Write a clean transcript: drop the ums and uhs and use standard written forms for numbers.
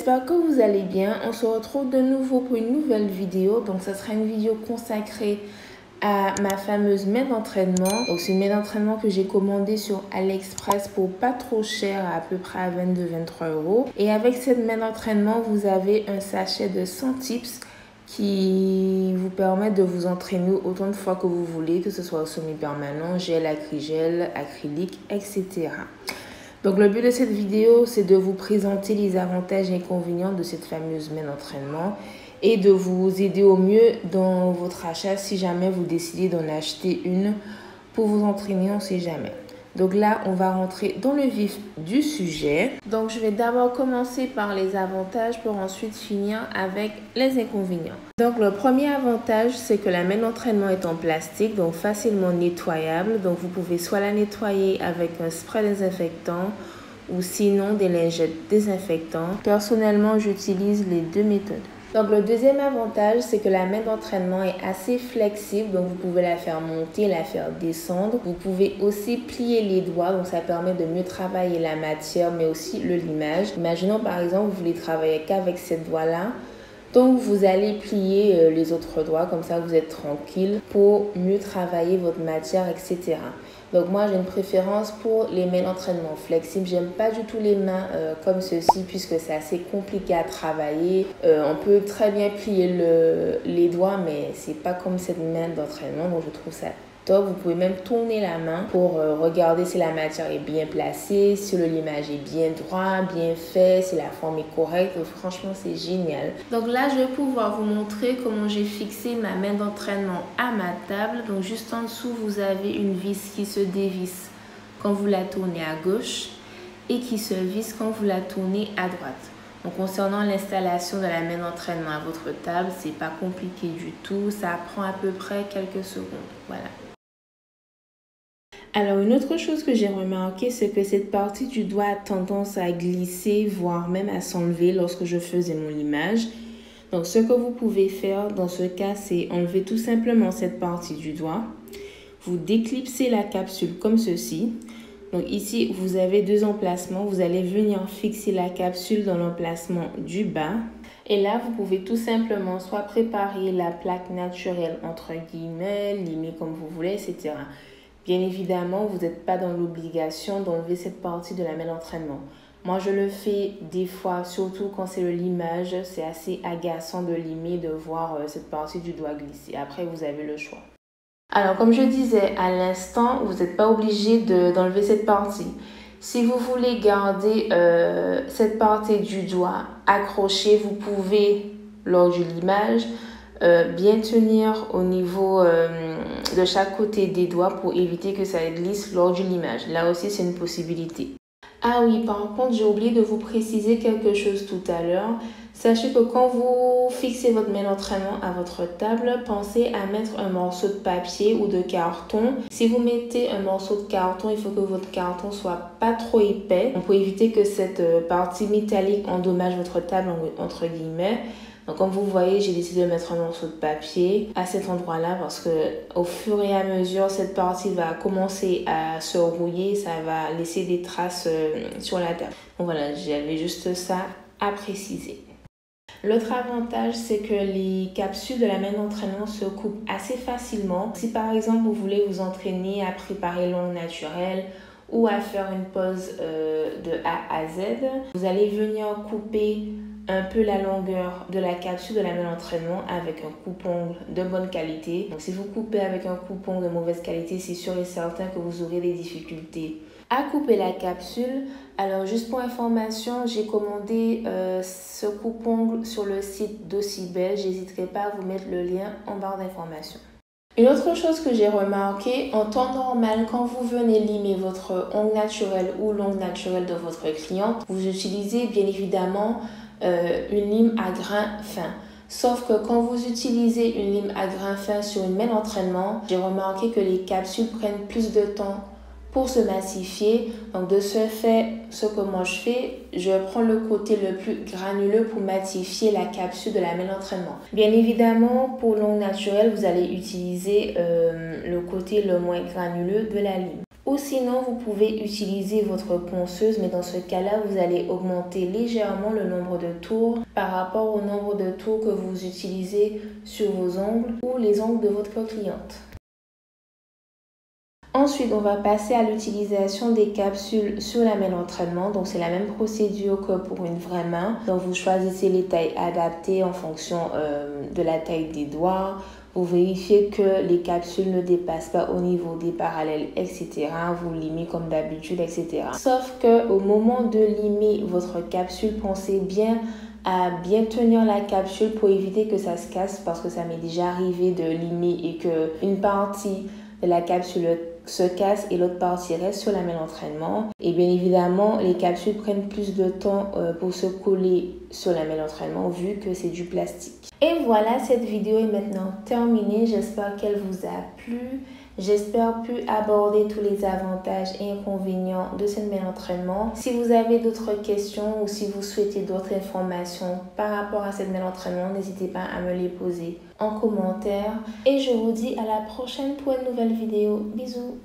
j'espère que vous allez bien. On se retrouve de nouveau pour une nouvelle vidéo. Donc, ce sera une vidéo consacrée à ma fameuse main d'entraînement. Donc, c'est une main d'entraînement que j'ai commandée sur AliExpress pour pas trop cher, à peu près à 22-23 €. Et avec cette main d'entraînement, vous avez un sachet de 100 tips qui vous permet de vous entraîner autant de fois que vous voulez, que ce soit au semi-permanent, gel, acrygel, acrylique, etc. Donc le but de cette vidéo, c'est de vous présenter les avantages et inconvénients de cette fameuse main d'entraînement et de vous aider au mieux dans votre achat si jamais vous décidez d'en acheter une pour vous entraîner, on ne sait jamais. Donc là, on va rentrer dans le vif du sujet. Donc je vais d'abord commencer par les avantages pour ensuite finir avec les inconvénients. Donc le premier avantage, c'est que la main d'entraînement est en plastique, donc facilement nettoyable. Donc vous pouvez soit la nettoyer avec un spray désinfectant ou sinon des lingettes désinfectantes. Personnellement, j'utilise les deux méthodes. Donc le deuxième avantage, c'est que la main d'entraînement est assez flexible, donc vous pouvez la faire monter, la faire descendre. Vous pouvez aussi plier les doigts, donc ça permet de mieux travailler la matière, mais aussi le limage. Imaginons par exemple, vous voulez travailler qu'avec cette doigt-là, donc vous allez plier les autres doigts, comme ça vous êtes tranquille pour mieux travailler votre matière, etc. Donc moi j'ai une préférence pour les mains d'entraînement flexibles. J'aime pas du tout les mains comme ceci puisque c'est assez compliqué à travailler. On peut très bien plier les doigts mais c'est pas comme cette main d'entraînement, donc je trouve ça top. Vous pouvez même tourner la main pour regarder si la matière est bien placée, si le limage est bien droit, bien fait, si la forme est correcte. Donc, franchement, c'est génial. Donc là, je vais pouvoir vous montrer comment j'ai fixé ma main d'entraînement à ma table. Donc juste en dessous, vous avez une vis qui se dévisse quand vous la tournez à gauche et qui se visse quand vous la tournez à droite. Donc concernant l'installation de la main d'entraînement à votre table, c'est pas compliqué du tout. Ça prend à peu près quelques secondes. Voilà. Alors, une autre chose que j'ai remarqué, c'est que cette partie du doigt a tendance à glisser, voire même à s'enlever lorsque je faisais mon limage. Donc, ce que vous pouvez faire dans ce cas, c'est enlever tout simplement cette partie du doigt. Vous déclipsez la capsule comme ceci. Donc ici, vous avez deux emplacements. Vous allez venir fixer la capsule dans l'emplacement du bas. Et là, vous pouvez tout simplement soit préparer la plaque naturelle, entre guillemets, limer comme vous voulez, etc. Bien évidemment, vous n'êtes pas dans l'obligation d'enlever cette partie de la main d'entraînement. Moi, je le fais des fois, surtout quand c'est le limage. C'est assez agaçant de limer, de voir cette partie du doigt glisser. Après, vous avez le choix. Alors, comme je disais à l'instant, vous n'êtes pas obligé d'enlever cette partie. Si vous voulez garder cette partie du doigt accrochée, vous pouvez, lors du limage, bien tenir au niveau de chaque côté des doigts pour éviter que ça glisse lors du limage. Là aussi, c'est une possibilité. Ah oui, par contre, j'ai oublié de vous préciser quelque chose tout à l'heure. Sachez que quand vous fixez votre main d'entraînement à votre table, pensez à mettre un morceau de papier ou de carton. Si vous mettez un morceau de carton, il faut que votre carton soit pas trop épais. On peut éviter que cette partie métallique endommage votre table, entre guillemets. Donc comme vous voyez, j'ai décidé de mettre un morceau de papier à cet endroit-là parce que au fur et à mesure, cette partie va commencer à se rouiller, ça va laisser des traces sur la table. Donc voilà, j'avais juste ça à préciser. L'autre avantage, c'est que les capsules de la main d'entraînement se coupent assez facilement. Si par exemple, vous voulez vous entraîner à préparer l'ongle naturelle ou à faire une pause de A à Z, vous allez venir couper un peu la longueur de la capsule de la main d'entraînement avec un coupe-ongle de bonne qualité. Donc si vous coupez avec un coupe-ongle de mauvaise qualité, c'est sûr et certain que vous aurez des difficultés à couper la capsule. Alors juste pour information, j'ai commandé ce coupe-ongle sur le site d'Ossibel. J'hésiterai pas à vous mettre le lien en barre d'information. Une autre chose que j'ai remarqué, en temps normal, quand vous venez limer votre ongle naturel ou l'ongle naturel de votre cliente, vous utilisez bien évidemment une lime à grains fins. Sauf que quand vous utilisez une lime à grains fins sur une main d'entraînement, j'ai remarqué que les capsules prennent plus de temps pour se massifier. Donc de ce fait, ce que moi je fais, je prends le côté le plus granuleux pour matifier la capsule de la main d'entraînement. Bien évidemment, pour l'ongle naturel, vous allez utiliser le côté le moins granuleux de la lime. Ou sinon, vous pouvez utiliser votre ponceuse, mais dans ce cas-là, vous allez augmenter légèrement le nombre de tours par rapport au nombre de tours que vous utilisez sur vos ongles ou les ongles de votre cliente. Ensuite, on va passer à l'utilisation des capsules sur la main d'entraînement. Donc, c'est la même procédure que pour une vraie main. Donc, vous choisissez les tailles adaptées en fonction de la taille des doigts. Vous vérifiez que les capsules ne dépassent pas au niveau des parallèles, etc. Vous limez comme d'habitude, etc. Sauf que au moment de limer votre capsule, pensez bien à bien tenir la capsule pour éviter que ça se casse, parce que ça m'est déjà arrivé de limer et que une partie de la capsule se casse et l'autre partie reste sur la main d'entraînement. Et bien évidemment, les capsules prennent plus de temps pour se coller sur la main d'entraînement vu que c'est du plastique. Et voilà, cette vidéo est maintenant terminée. J'espère qu'elle vous a plu. J'espère pu aborder tous les avantages et inconvénients de cette main d'entraînement. Si vous avez d'autres questions ou si vous souhaitez d'autres informations par rapport à cette main d'entraînement, n'hésitez pas à me les poser en commentaire. Et je vous dis à la prochaine pour une nouvelle vidéo. Bisous!